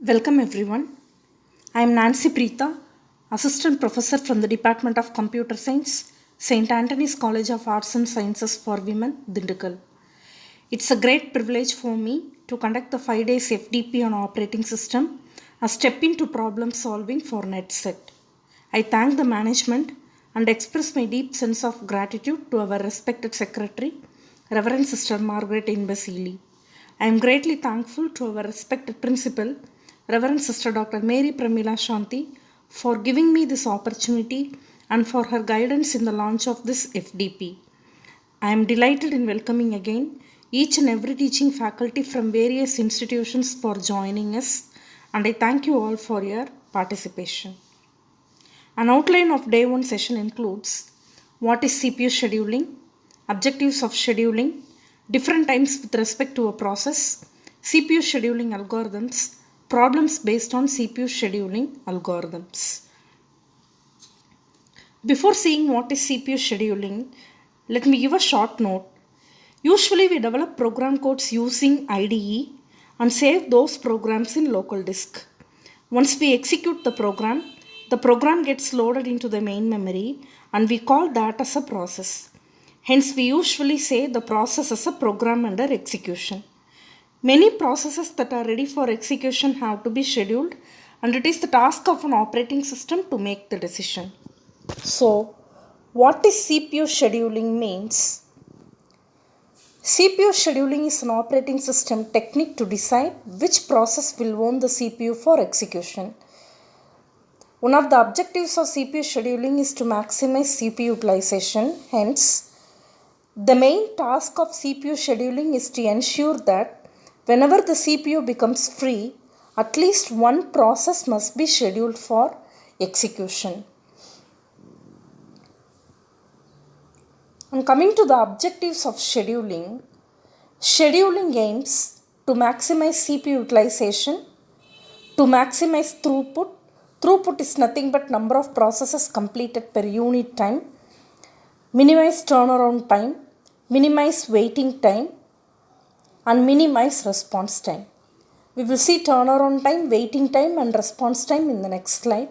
Welcome everyone. I am Nancy Preeta, Assistant Professor from the Department of Computer Science, St. Anthony's College of Arts and Sciences for Women, Dindigul. It's a great privilege for me to conduct the 5 days FDP on operating system, a step into problem solving for NetSet. I thank the management and express my deep sense of gratitude to our respected Secretary, Reverend Sister Margaret Inbasili. I am greatly thankful to our respected Principal, Reverend Sister Dr. Mary Pramila Shanti, for giving me this opportunity and for her guidance in the launch of this FDP. I am delighted in welcoming again each and every teaching faculty from various institutions for joining us, and I thank you all for your participation. An outline of day 1 session includes what is CPU scheduling, objectives of scheduling, different times with respect to a process, CPU scheduling algorithms, problems based on CPU scheduling algorithms. Before seeing what is CPU scheduling, let me give a short note. Usually we develop program codes using IDE and save those programs in local disk. Once we execute the program gets loaded into the main memory and we call that as a process. Hence we usually say the process is a program under execution. Many processes that are ready for execution have to be scheduled, and it is the task of an operating system to make the decision. So, what is CPU scheduling means? CPU scheduling is an operating system technique to decide which process will own the CPU for execution. One of the objectives of CPU scheduling is to maximize CPU utilization. Hence, the main task of CPU scheduling is to ensure that whenever the CPU becomes free, at least one process must be scheduled for execution. And coming to the objectives of scheduling, scheduling aims to maximize CPU utilization, to maximize throughput. Throughput is nothing but number of processes completed per unit time, minimize turnaround time, minimize waiting time, and minimize response time. We will see turnaround time, waiting time and response time in the next slide.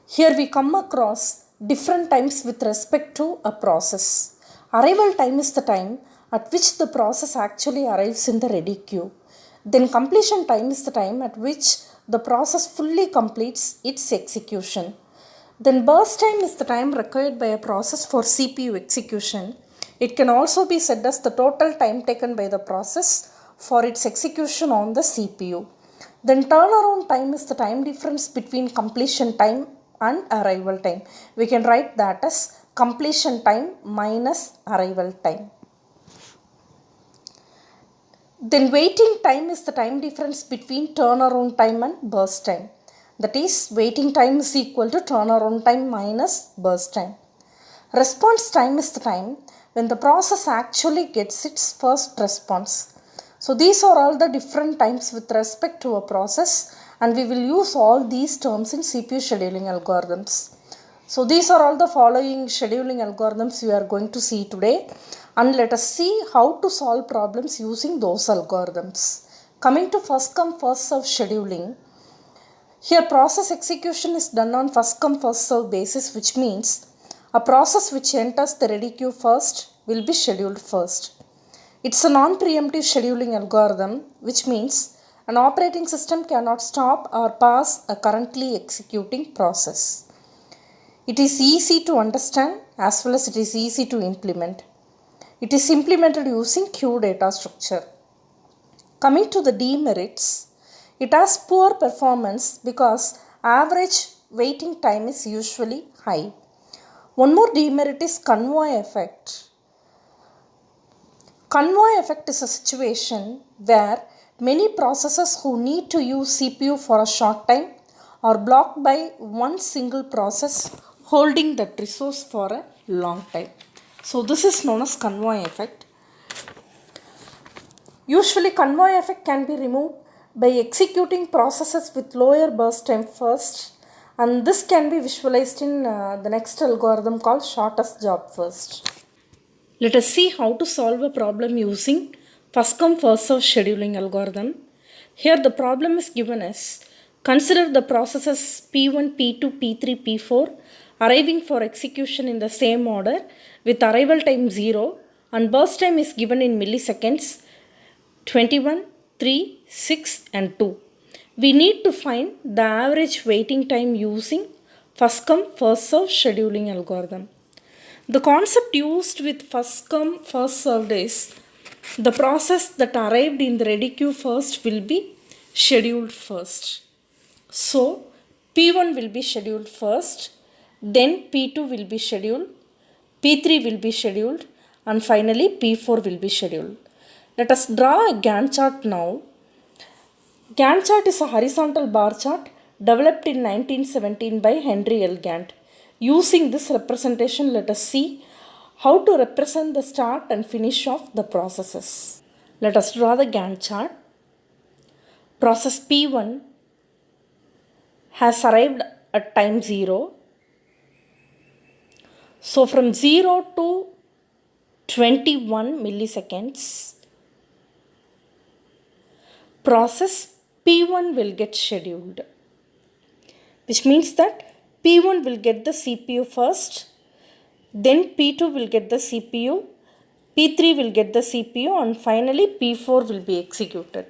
Here we come across different times with respect to a process. Arrival time is the time at which the process actually arrives in the ready queue. Then completion time is the time at which the process fully completes its execution. Then burst time is the time required by a process for CPU execution. It can also be said as the total time taken by the process for its execution on the CPU. Then turnaround time is the time difference between completion time and arrival time. We can write that as completion time minus arrival time. Then waiting time is the time difference between turnaround time and burst time. That is, waiting time is equal to turnaround time minus burst time. Response time is the time when the process actually gets its first response. So these are all the different times with respect to a process, and we will use all these terms in CPU scheduling algorithms. So these are all the following scheduling algorithms we are going to see today, and let us see how to solve problems using those algorithms. Coming to first come first serve scheduling. Here process execution is done on first come first serve basis, which means a process which enters the ready queue first will be scheduled first. It's a non-preemptive scheduling algorithm, which means an operating system cannot stop or pause a currently executing process. It is easy to understand as well as it is easy to implement. It is implemented using queue data structure. Coming to the demerits, it has poor performance because average waiting time is usually high. One more demerit is convoy effect. Convoy effect is a situation where many processes who need to use CPU for a short time are blocked by one single process holding that resource for a long time. So this is known as convoy effect. Usually convoy effect can be removed by executing processes with lower burst time first, and this can be visualized in the next algorithm called shortest job first. Let us see how to solve a problem using First come first serve scheduling algorithm. Here the problem is given as consider the processes P1, P2, P3, P4 arriving for execution in the same order with arrival time 0 and burst time is given in milliseconds 21, 3, 6 and 2. We need to find the average waiting time using first come first serve scheduling algorithm. The concept used with first come first served is the process that arrived in the ready queue first will be scheduled first. So P1 will be scheduled first, then P2 will be scheduled, P3 will be scheduled, and finally P4 will be scheduled. Let us draw a Gantt chart now. Gantt chart is a horizontal bar chart developed in 1917 by Henry L. Gantt. Using this representation, let us see how to represent the start and finish of the processes. Let us draw the Gantt chart. Process P1 has arrived at time 0. So from 0 to 21 milliseconds, process P1 will get scheduled, which means that P1 will get the CPU first, then P2 will get the CPU, P3 will get the CPU, and finally P4 will be executed.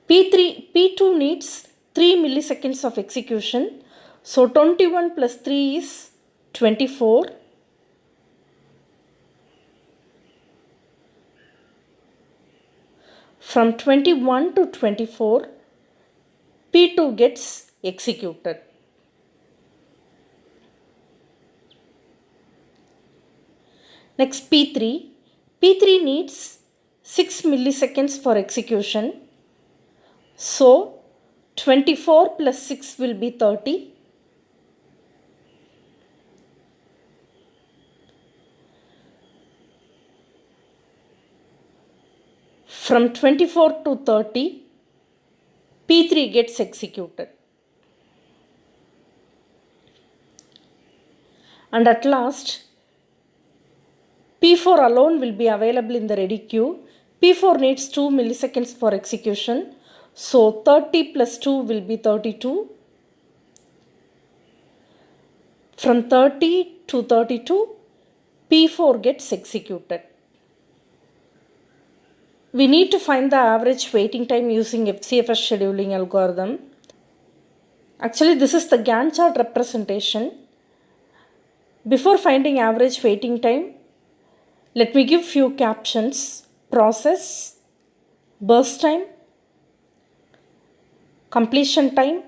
P2 needs 3 milliseconds of execution, so 21 plus 3 is 24. From 21 to 24, P2 gets executed. Next P3. P3 needs 6 milliseconds for execution. So 24 plus 6 will be 30. From 24 to 30, P3 gets executed. And at last, P4 alone will be available in the ready queue. P4 needs 2 milliseconds for execution. So 30 plus 2 will be 32. From 30 to 32, P4 gets executed. We need to find the average waiting time using FCFS scheduling algorithm. Actually, this is the Gantt chart representation. Before finding average waiting time, let me give few captions. Process, burst time, completion time,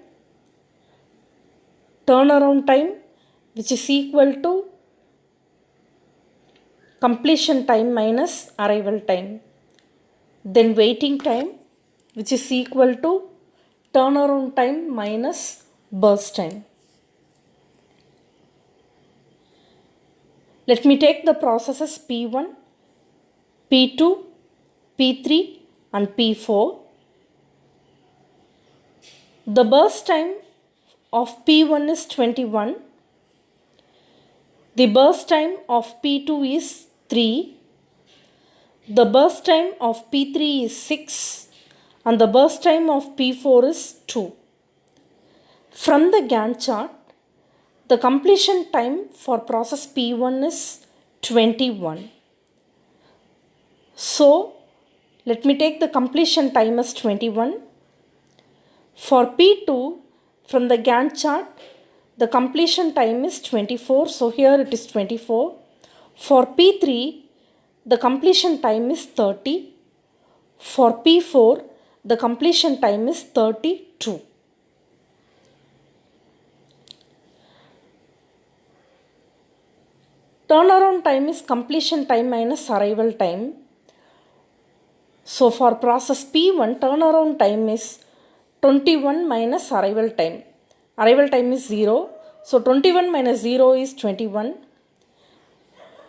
turnaround time, which is equal to completion time minus arrival time. Then waiting time, which is equal to turnaround time minus burst time. Let me take the processes P1, P2, P3 and P4. The burst time of P1 is 21. The burst time of P2 is 3. The burst time of P3 is 6 and the burst time of P4 is 2. From the Gantt chart, the completion time for process P1 is 21. So, let me take the completion time as 21. For P2, from the Gantt chart, the completion time is 24. So, here it is 24. For P3, the completion time is 30. For P4, the completion time is 32. Turnaround time is completion time minus arrival time. So for process P1, turnaround time is 21 minus arrival time. Arrival time is 0. So 21 minus 0 is 21.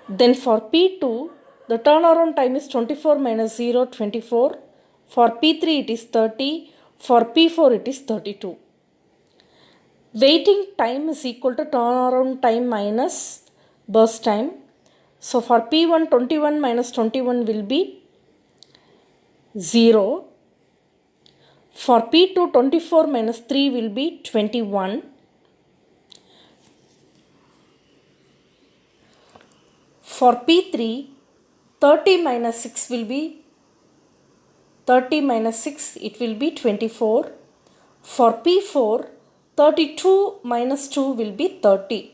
Then for P2, the turnaround time is 24 minus 0, 24. For P3 it is 30. For P4 it is 32. Waiting time is equal to turnaround time minus burst time. So for P1, 21 minus 21 will be 0. For P2, 24 minus 3 will be 21. For P3, 30 minus 6 will be 30 minus 6, it will be 24. For P4, 32 minus 2 will be 30.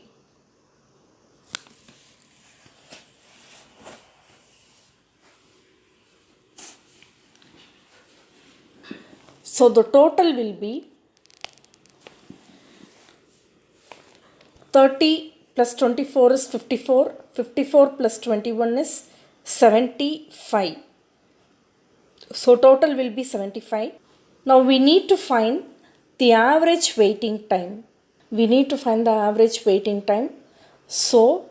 So the total will be 30 plus 24 is 54. 54 plus 21 is 75. So total will be 75. Now we need to find the average waiting time. So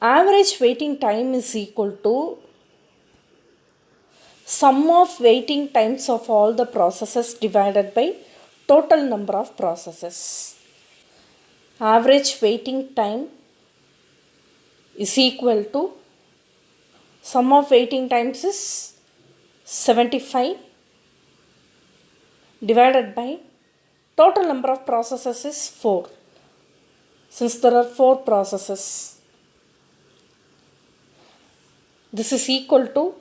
average waiting time is equal to sum of waiting times of all the processes divided by total number of processes. Average waiting time is equal to sum of waiting times is 75 divided by total number of processes is 4. Since there are 4 processes, this is equal to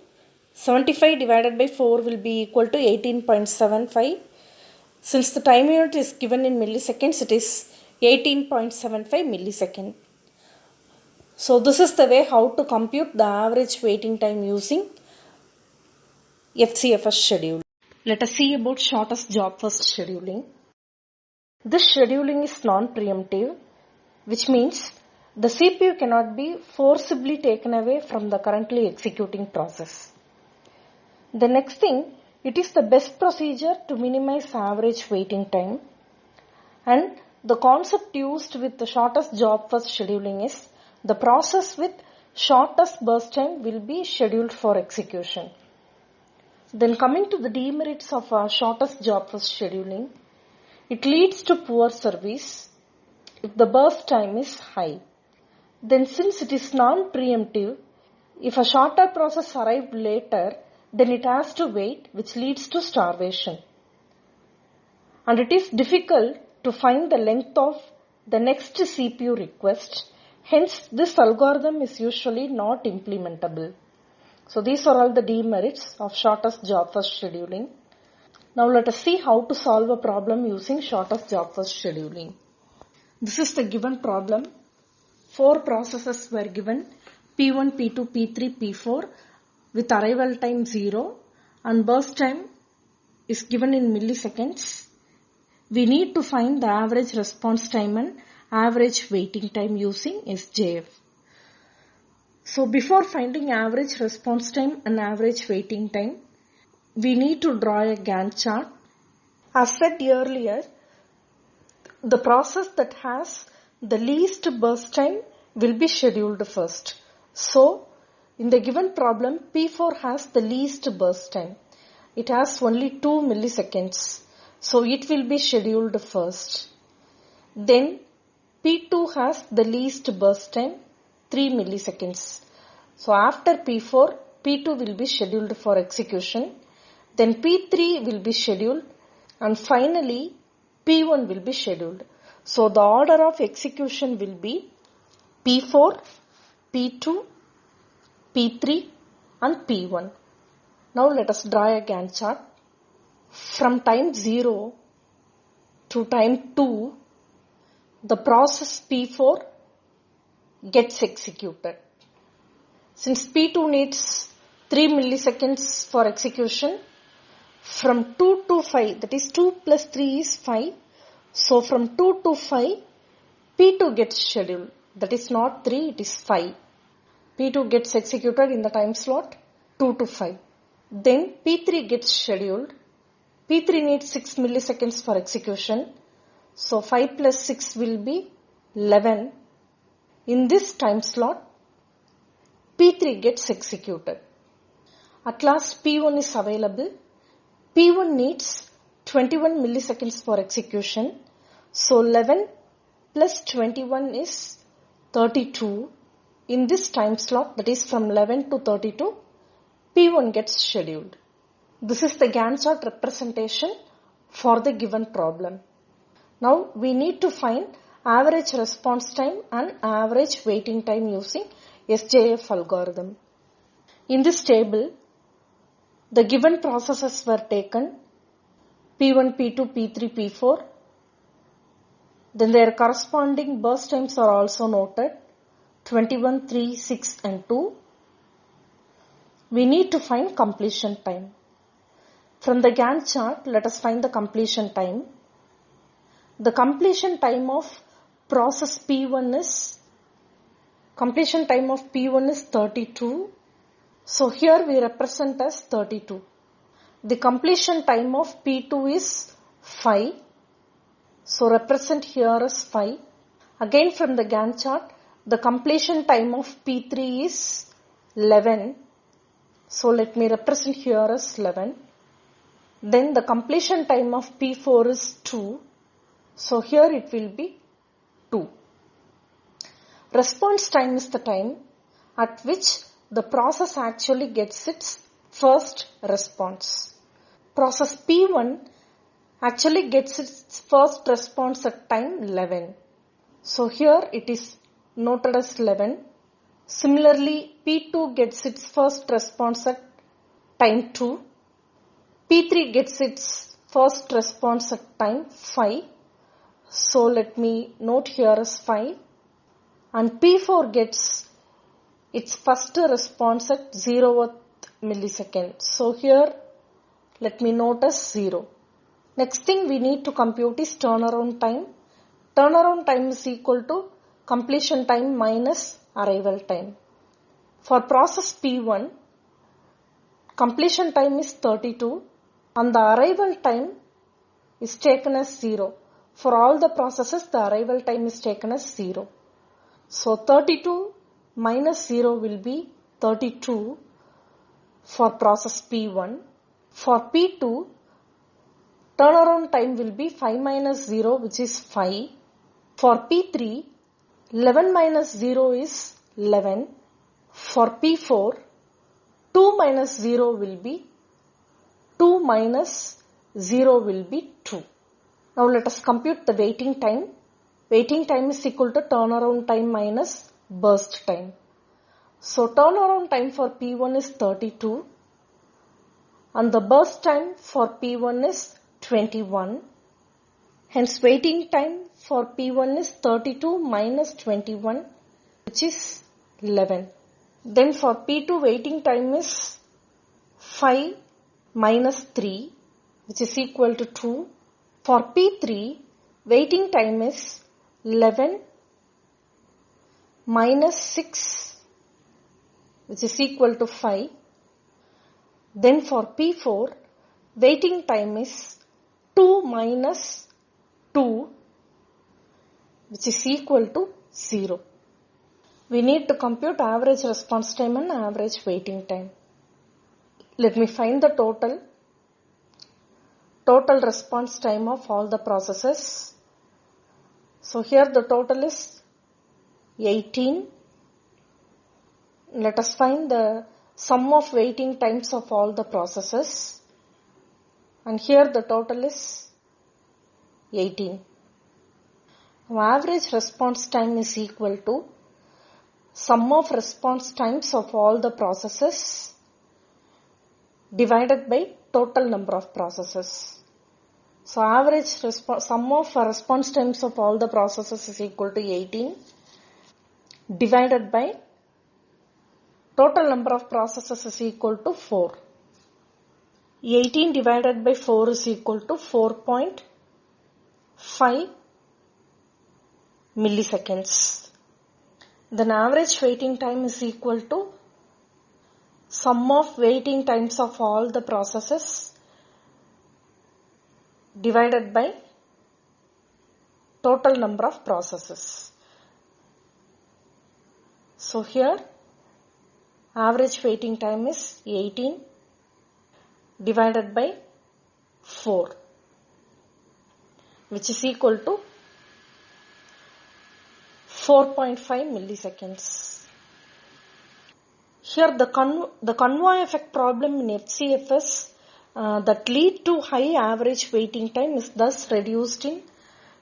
75 divided by 4 will be equal to 18.75. Since the time unit is given in milliseconds, it is 18.75 millisecond. So this is the way how to compute the average waiting time using FCFS schedule. Let us see about shortest job first scheduling. This scheduling is non-preemptive, which means the CPU cannot be forcibly taken away from the currently executing process. The next thing, it is the best procedure to minimize average waiting time, and the concept used with the shortest job first scheduling is the process with shortest burst time will be scheduled for execution. Then coming to the demerits of shortest job first scheduling, it leads to poor service if the burst time is high. Then since it is non-preemptive, if a shorter process arrived later, then it has to wait, which leads to starvation. And it is difficult to find the length of the next CPU request. Hence, this algorithm is usually not implementable. So these are all the demerits of shortest job first scheduling. Now let us see how to solve a problem using shortest job first scheduling. This is the given problem. 4 processes were given, P1, P2, P3, P4 with arrival time 0 and burst time is given in milliseconds. We need to find the average response time and average waiting time using SJF. So before finding average response time and average waiting time, we need to draw a Gantt chart. As said earlier, the process that has the least burst time will be scheduled first. So in the given problem, P4 has the least burst time. It has only 2 milliseconds. So it will be scheduled first. Then P2 has the least burst time, 3 milliseconds. So after P4, P2 will be scheduled for execution. Then P3 will be scheduled. And finally, P1 will be scheduled. So the order of execution will be P4, P2, P3 and P1. Now let us draw a Gantt chart. From time 0 to time 2, the process P4 gets executed. Since P2 needs 3 milliseconds for execution, from 2 to 5, that is 2 plus 3 is 5. So from 2 to 5, P2 gets scheduled. That is not 3, it is 5. P2 gets executed in the time slot 2 to 5. Then P3 gets scheduled. P3 needs 6 milliseconds for execution. So 5 plus 6 will be 11. In this time slot, P3 gets executed. At last P1 is available. P1 needs 21 milliseconds for execution. So 11 plus 21 is 32. In this time slot, that is from 11 to 32, P1 gets scheduled. This is the Gantt chart representation for the given problem. Now we need to find average response time and average waiting time using SJF algorithm. In this table, the given processes were taken P1, P2, P3, P4. Then their corresponding burst times are also noted 21, 3, 6 and 2. We need to find completion time. From the Gantt chart, let us find the completion time. The completion time of process P1 is 32. So here we represent as 32. The completion time of P2 is 5. So represent here as 5. Again from the Gantt chart, the completion time of P3 is 11. So let me represent here as 11. Then the completion time of P4 is 2. So here it will be 2. Response time is the time at which the process actually gets its first response. Process P1 actually gets its first response at time 11. So here it is noted as 11. Similarly, P2 gets its first response at time 2. P3 gets its first response at time 5. So let me note here as 5. And P4 gets its first response at 0th millisecond. So here let me note as 0. Next thing we need to compute is turnaround time. Turnaround time is equal to completion time minus arrival time. For process P1, completion time is 32 and the arrival time is taken as 0. For all the processes, the arrival time is taken as 0. So 32 minus 0 will be 32 for process P1. For P2, turnaround time will be 5 minus 0, which is 5. For P3, 11 minus 0 is 11. For P4, 2 minus 0 will be 2 minus 0 will be 2. Now let us compute the waiting time. Waiting time is equal to turnaround time minus burst time. So turnaround time for P1 is 32 and the burst time for P1 is 21. Hence waiting time for P1 is 32 minus 21, which is 11. Then for P2 waiting time is 5 minus 3, which is equal to 2. For P3 waiting time is 11 minus 6, which is equal to 5. Then for P4 waiting time is 2 minus 2, which is equal to 0. We need to compute average response time and average waiting time. Let me find the total response time of all the processes. So here the total is 18. Let us find the sum of waiting times of all the processes. And here the total is 18. Now average response time is equal to sum of response times of all the processes divided by total number of processes. So average sum of response times of all the processes is equal to 18 divided by total number of processes is equal to 4. 18 divided by 4 is equal to 4.5 milliseconds. Then average waiting time is equal to sum of waiting times of all the processes divided by total number of processes. So here average waiting time is 18 divided by 4, which is equal to 4.5 milliseconds. Here the convoy effect problem in FCFS that lead to high average waiting time is thus reduced in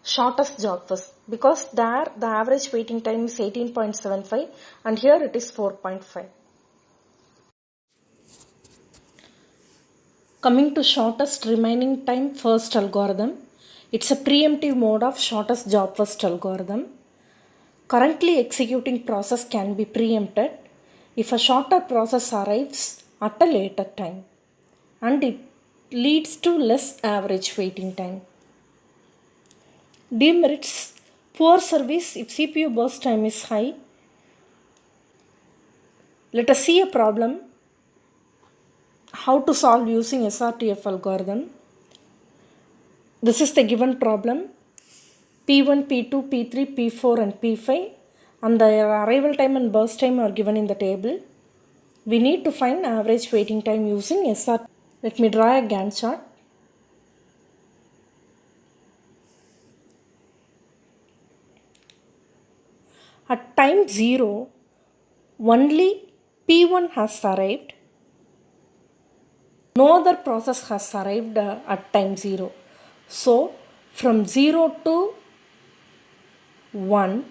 shortest job first, because there the average waiting time is 18.75 and here it is 4.5. Coming to shortest remaining time first algorithm, it's a preemptive mode of shortest job first algorithm. Currently executing process can be preempted if a shorter process arrives at a later time and it leads to less average waiting time. Demerits: poor service if CPU burst time is high. Let us see a problem how to solve using SRTF algorithm. This is the given problem. P1, P2, P3, P4 and P5 and their arrival time and burst time are given in the table. We need to find average waiting time using SRTF. Let me draw a Gantt chart. At time 0, only P1 has arrived. No other process has arrived at time 0. So, from 0 to 1,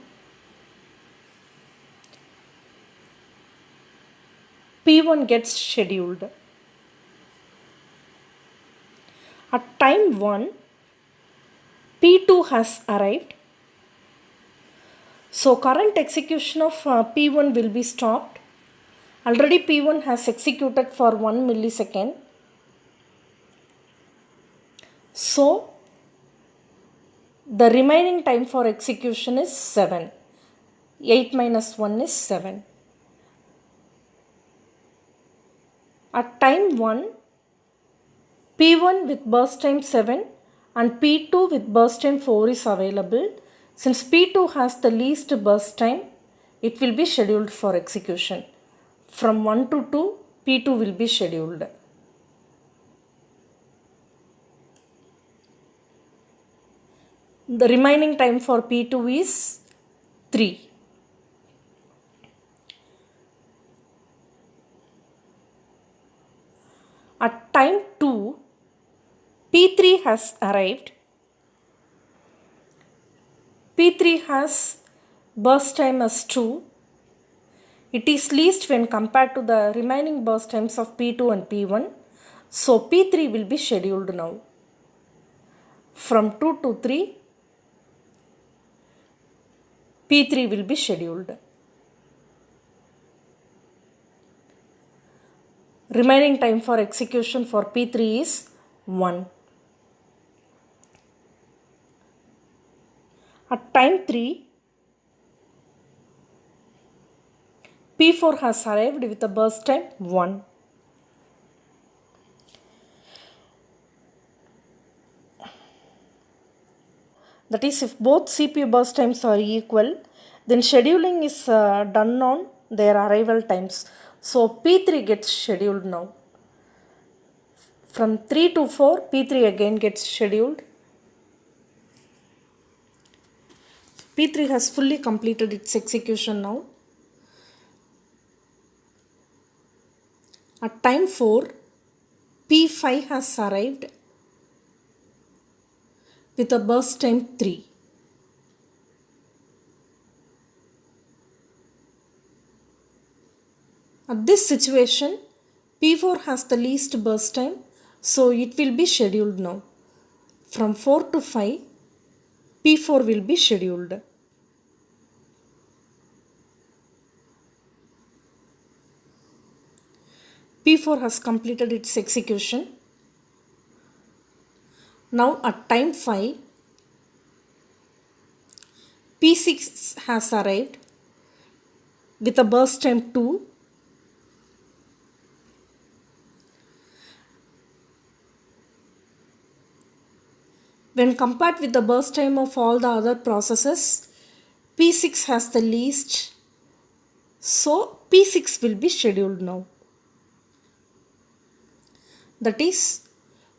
P1 gets scheduled. At time 1, P2 has arrived. So, current execution of P1 will be stopped. Already P1 has executed for 1 millisecond. So, the remaining time for execution is 7. 8 minus 1 is 7. At time 1, P1 with burst time 7 and P2 with burst time 4 is available. Since P2 has the least burst time, it will be scheduled for execution. From 1 to 2, P2 will be scheduled. The remaining time for P2 is 3. At time 2, P3 has arrived. P3 has burst time as 2. It is least when compared to the remaining burst times of P2 and P1. So, P3 will be scheduled now. From 2 to 3, P3 will be scheduled. Remaining time for execution for P3 is 1. At time 3, P4 has arrived with a burst time 1. That is, if both CPU burst times are equal, then scheduling is done on their arrival times. So, P3 gets scheduled now. From 3 to 4, P3 again gets scheduled. P3 has fully completed its execution now. At time 4, P5 has arrived with a burst time 3. At this situation, P4 has the least burst time, so it will be scheduled now. From 4 to 5, P4 will be scheduled. P4 has completed its execution. Now at time 5, P6 has arrived with a burst time 2. When compared with the burst time of all the other processes, P6 has the least, so P6 will be scheduled now. That is,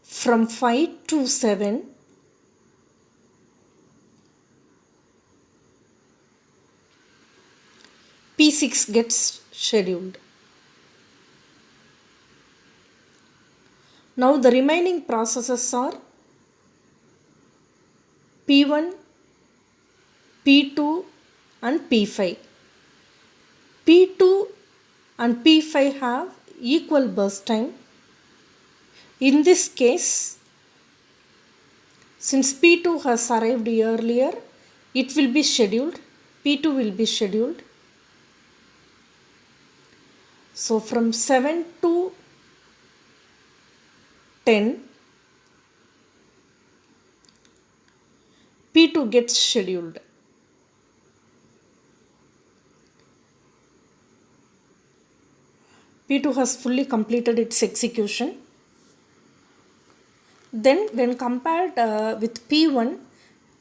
from 5 to 7, P6 gets scheduled. Now the remaining processes are P1, P2 and P5. P2 and P5 have equal burst time. In this case, since P2 has arrived earlier, it will be scheduled. P2 will be scheduled. So from 7 to 10, P2 gets scheduled. P2 has fully completed its execution. Then when compared with P1,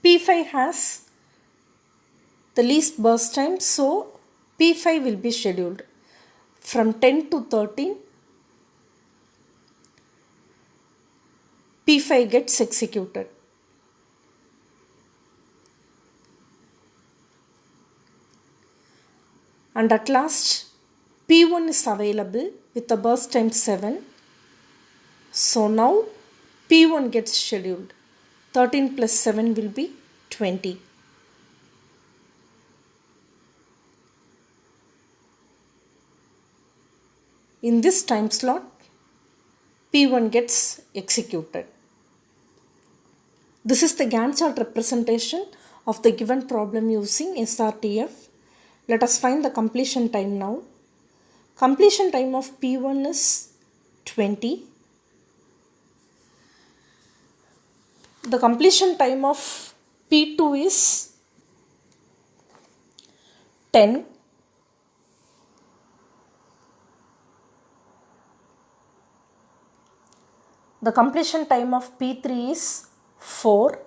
P5 has the least burst time, so P5 will be scheduled. From 10 to 13, P5 gets executed. And at last, P1 is available with a burst time 7. So now P1 gets scheduled. 13 plus 7 will be 20. In this time slot, P1 gets executed. This is the Gantt chart representation of the given problem using SRTF. Let us find the completion time now. Completion time of P1 is 20. The completion time of P2 is 10. The completion time of P3 is 4.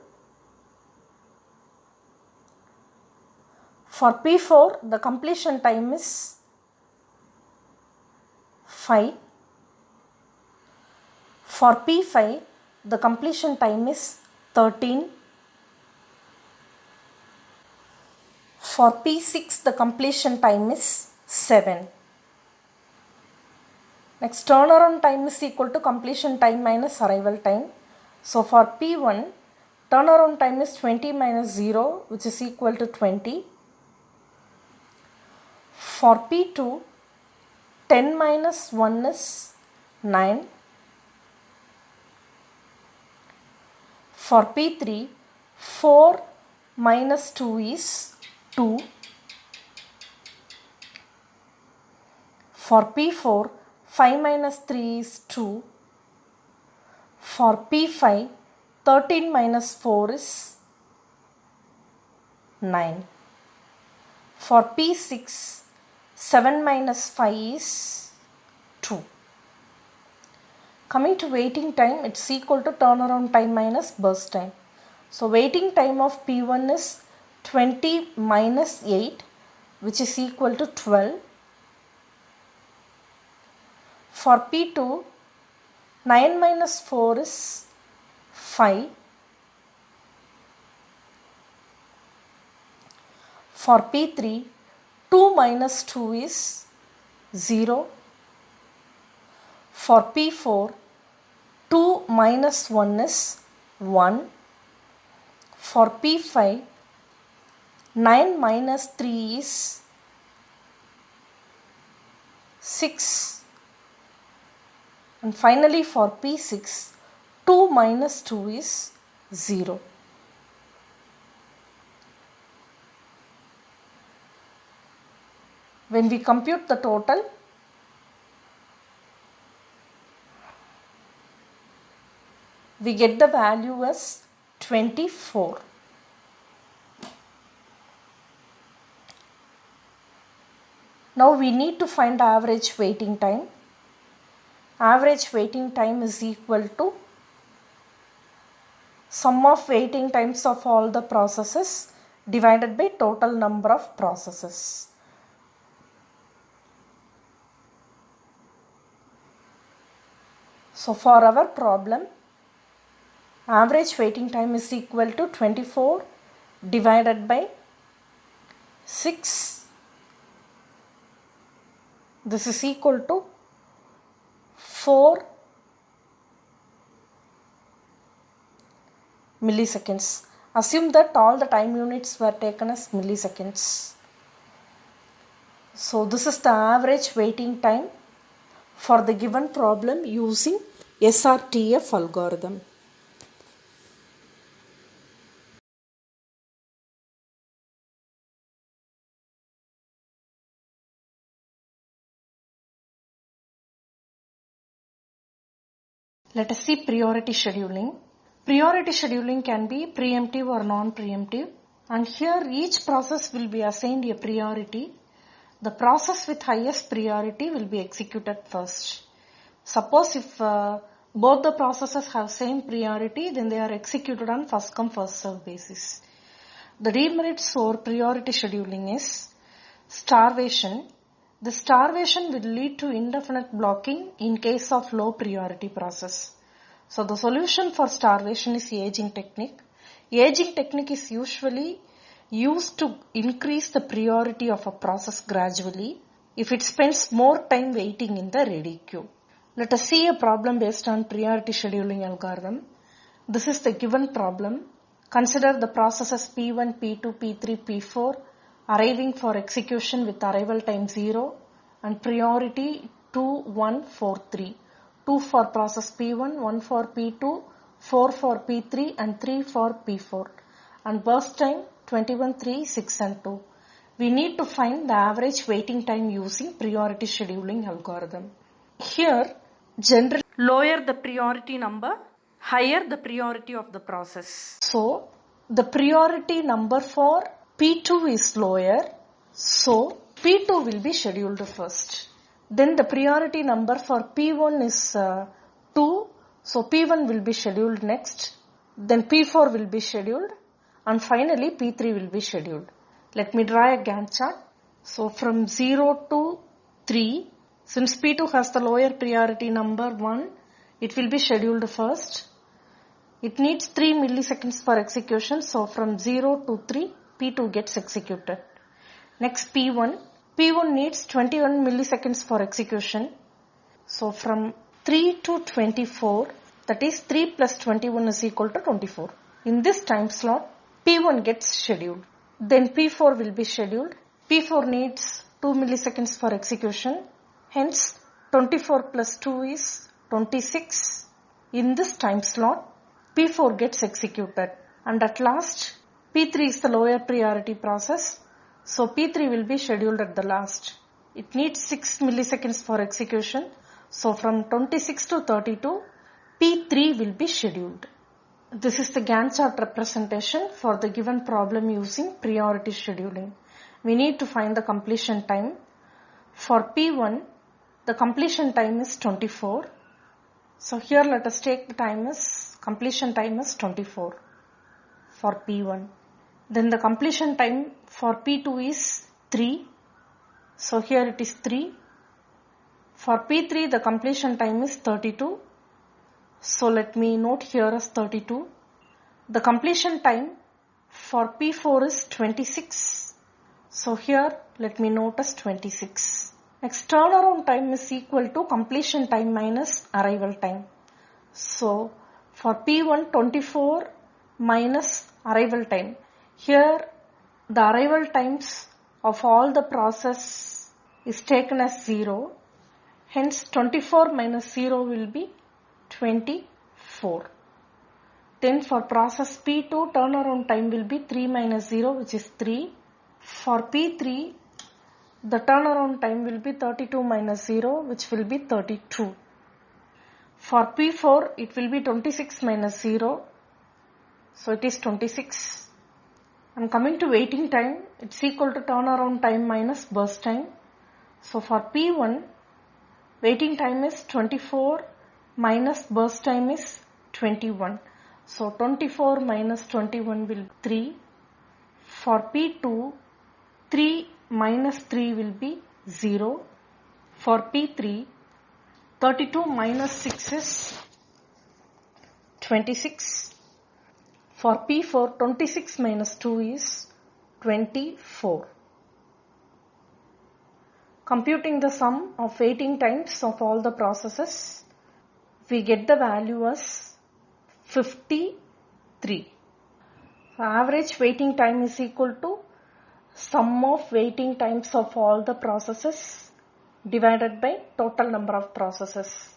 For P4, the completion time is 5. For P5, the completion time is 13. For P6, the completion time is 7. Next, turnaround time is equal to completion time minus arrival time. So for P1, turnaround time is 20 minus 0, which is equal to 20. For P2, 10 minus 1 is 9. For P3, 4 minus 2 is 2. For P4, 5 minus 3 is 2. For P5, 13 minus 4 is 9. For P6, 7 minus 5 is 2. Coming to waiting time, it's equal to turnaround time minus burst time. So waiting time of P1 is 20 minus 8, which is equal to 12. For P2, 9 minus 4 is 5. For P3, 2 minus 2 is 0. For P4, 2 minus 1 is 1. For P5, 9 minus 3 is 6. And finally for P6, 2 minus 2 is 0. When we compute the total, we get the value as 24. Now we need to find average waiting time. Average waiting time is equal to sum of waiting times of all the processes divided by total number of processes. So for our problem, average waiting time is equal to 24 divided by 6. This is equal to 4 milliseconds. Assume that all the time units were taken as milliseconds. So this is the average waiting time for the given problem using SRTF algorithm. Let us see priority scheduling. Priority scheduling can be preemptive or non-preemptive, and here each process will be assigned a priority. The process with highest priority will be executed first. Suppose if both the processes have same priority, then they are executed on first come first serve basis. The demerits for priority scheduling is starvation. The starvation will lead to indefinite blocking in case of low priority process. So the solution for starvation is aging technique. Aging technique is usually used to increase the priority of a process gradually if it spends more time waiting in the ready queue. Let us see a problem based on priority scheduling algorithm. This is the given problem. Consider the processes P1, P2, P3, P4 arriving for execution with arrival time 0 and priority 2, 1, 4, 3. 2 for process P1, 1 for P2, 4 for P3 and 3 for P4. And burst time 21, 3, 6 and 2. We need to find the average waiting time using priority scheduling algorithm. Here, generally lower the priority number, higher the priority of the process. So, the priority number for P2 is lower, so P2 will be scheduled first. Then the priority number for P1 is 2, so P1 will be scheduled next. Then P4 will be scheduled, and finally P3 will be scheduled. Let me draw a Gantt chart. So from 0 to 3, since P2 has the lower priority number 1, it will be scheduled first. It needs 3 milliseconds for execution, so from 0 to 3, P2 gets executed. Next P1. P1 needs 21 milliseconds for execution. So from 3 to 24, that is 3 plus 21 is equal to 24. In this time slot, P1 gets scheduled. Then P4 will be scheduled. P4 needs 2 milliseconds for execution. Hence, 24 plus 2 is 26. In this time slot, P4 gets executed. And at last, P3 is the lower priority process. So P3 will be scheduled at the last. It needs 6 milliseconds for execution. So from 26 to 32, P3 will be scheduled. This is the Gantt chart representation for the given problem using priority scheduling. We need to find the completion time. For P1, the completion time is 24. So here let us take the completion time is 24 for P1. Then the completion time for P2 is 3. So here it is 3. For P3 the completion time is 32. So let me note here as 32. The completion time for P4 is 26. So here let me note as 26. Next, turnaround time is equal to completion time minus arrival time. So for P1, 24 minus arrival time. Here the arrival times of all the process is taken as 0. Hence 24 minus 0 will be 24. Then for process P2, turnaround time will be 3 minus 0, which is 3. For P3, the turnaround time will be 32 minus 0, which will be 32. For P4, it will be 26 minus 0. So it is 26. And coming to waiting time, it's equal to turnaround time minus burst time. So for P1, waiting time is 24 minus burst time is 21. So 24 minus 21 will be 3. For P2, 3 minus 3 will be 0. For P3, 32 minus 6 is 26. For P4, 26 minus 2 is 24. Computing the sum of waiting times of all the processes, we get the value as 53. Average waiting time is equal to sum of waiting times of all the processes divided by total number of processes.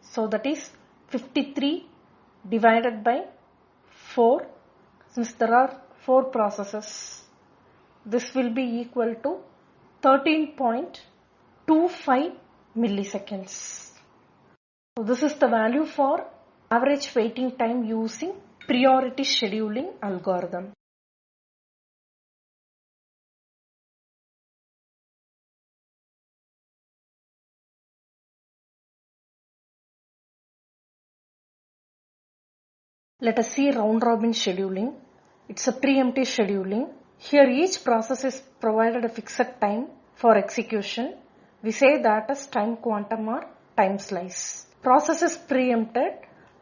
So that is 53 divided by 4, since there are 4 processes. This will be equal to 13.25 milliseconds. So this is the value for average waiting time using priority scheduling algorithm. Let us see round robin scheduling. It's a preemptive scheduling. Here each process is provided a fixed time for execution. We say that as time quantum or time slice. Process is preempted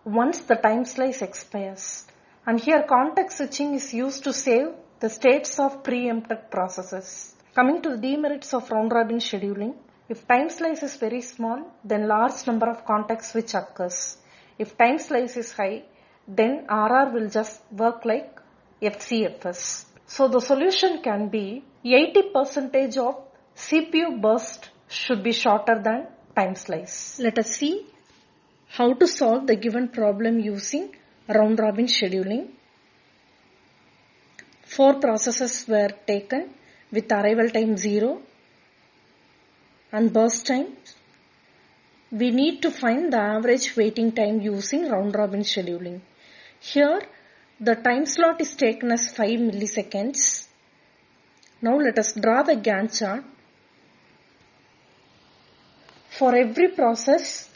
once the time slice expires. And here context switching is used to save the states of preempted processes. Coming to the demerits of round robin scheduling, if time slice is very small, then large number of context switch occurs. If time slice is high, then RR will just work like FCFS. So the solution can be 80% of CPU burst should be shorter than time slice. Let us see how to solve the given problem using round robin scheduling. 4 processes were taken with arrival time 0 and burst time. We need to find the average waiting time using round robin scheduling. Here the time slot is taken as 5 milliseconds. Now let us draw the Gantt chart. For every process,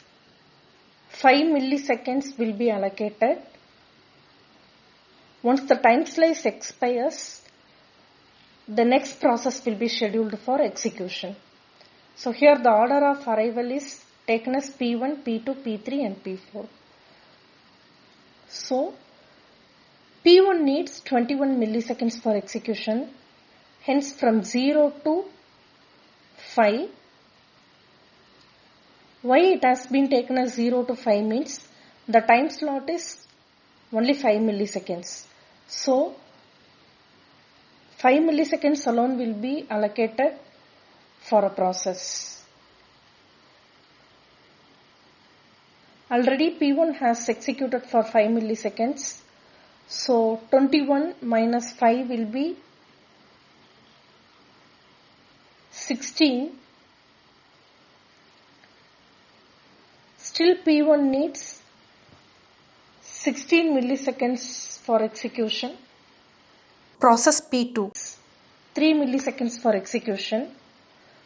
5 milliseconds will be allocated. Once the time slice expires, the next process will be scheduled for execution. So here the order of arrival is taken as P1, P2, P3 and P4. So P1 needs 21 milliseconds for execution. Hence from 0 to 5. Why it has been taken as 0 to 5 means the time slot is only 5 milliseconds. So 5 milliseconds alone will be allocated for a process. Already P1 has executed for 5 milliseconds. So 21 minus 5 will be 16. Still P1 needs 16 milliseconds for execution. Process P2, 3 milliseconds for execution.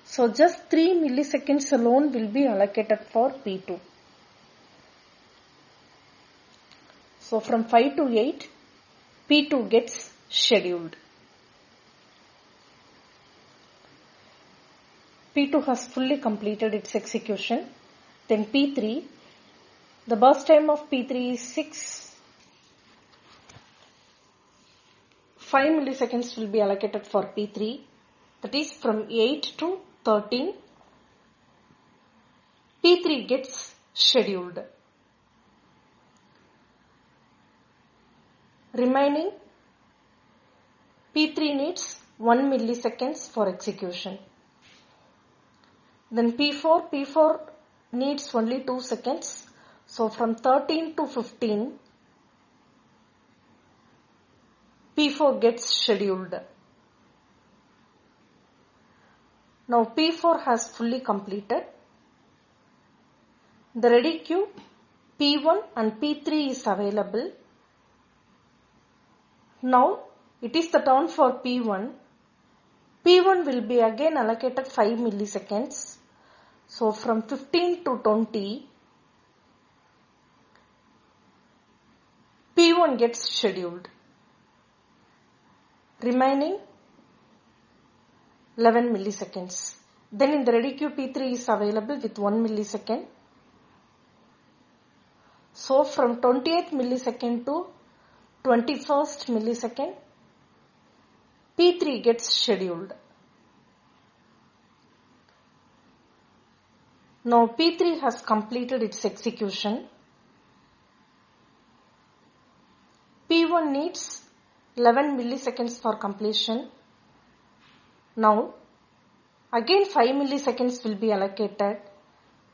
So just 3 milliseconds alone will be allocated for P2. So from 5 to 8, P2 gets scheduled. P2 has fully completed its execution. Then P3, the burst time of P3 is 6. 5 milliseconds will be allocated for P3. That is from 8 to 13. P3 gets scheduled. Remaining P3 needs 1 milliseconds for execution. Then P4 needs only 2 seconds. So from 13 to 15, P4 gets scheduled. Now P4 has fully completed. The ready queue P1 and P3 is available. Now it is the turn for P1. P1 will be again allocated 5 milliseconds. So from 15 to 20, P1 gets scheduled. Remaining 11 milliseconds. Then in the ready queue P3 is available with 1 millisecond. So from 20th millisecond to 21st millisecond, P3 gets scheduled. Now P3 has completed its execution. P1 needs 11 milliseconds for completion. Now again 5 milliseconds will be allocated,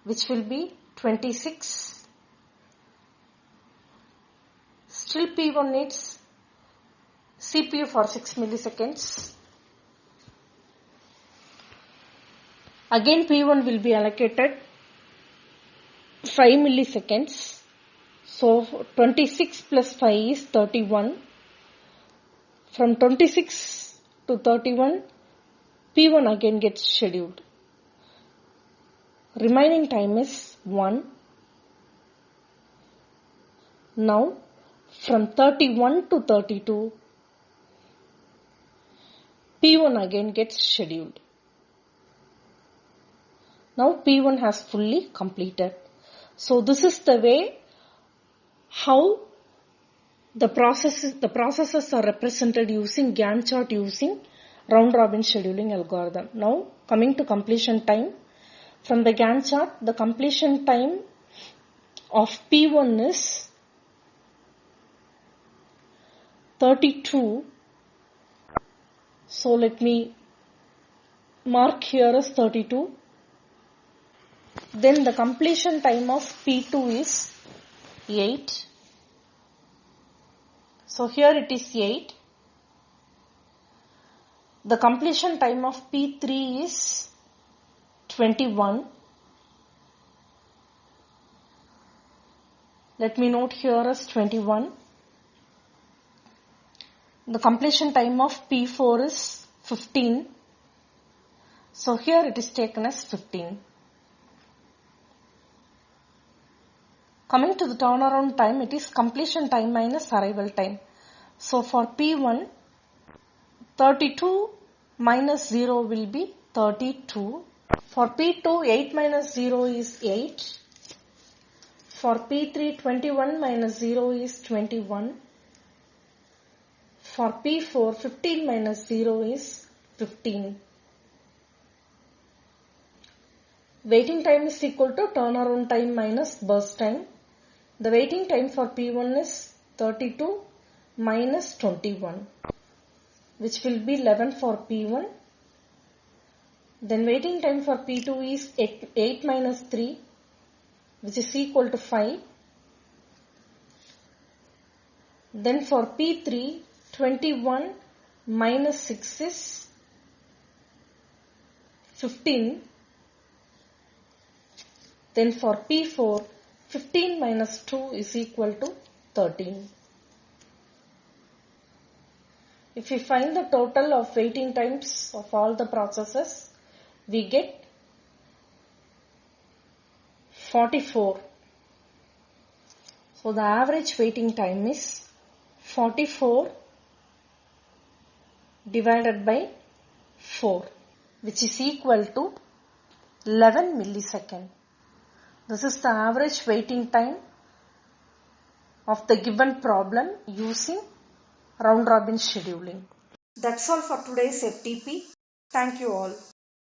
which will be 26. Still P1 needs CPU for 6 milliseconds. Again P1 will be allocated 5 milliseconds. So 26 plus 5 is 31. From 26 to 31, P1 again gets scheduled. Remaining time is 1. Now from 31 to 32, P1 again gets scheduled. Now P1 has fully completed. So this is the way how the processes are represented using Gantt chart using round robin scheduling algorithm. Now coming to completion time. From the Gantt chart, the completion time of P1 is 32. So let me mark here as 32. Then the completion time of P2 is 8. So here it is 8. The completion time of P3 is 21. Let me note here as 21. The completion time of P4 is 15. So here it is taken as 15. Coming to the turnaround time, it is completion time minus arrival time. So for P1, 32 minus 0 will be 32. For P2, 8 minus 0 is 8. For P3, 21 minus 0 is 21. For P4, 15 minus 0 is 15. Waiting time is equal to turnaround time minus burst time. The waiting time for P1 is 32 minus 21, which will be 11 for P1. Then waiting time for P2 is 8 minus 3, which is equal to 5. Then for P3, 21 minus 6 is 15. Then for P4, 15 minus 2 is equal to 13. If we find the total of waiting times of all the processes, we get 44. So the average waiting time is 44 divided by 4, which is equal to 11 milliseconds. This is the average waiting time of the given problem using round robin scheduling. That's all for today's FTP. Thank you all.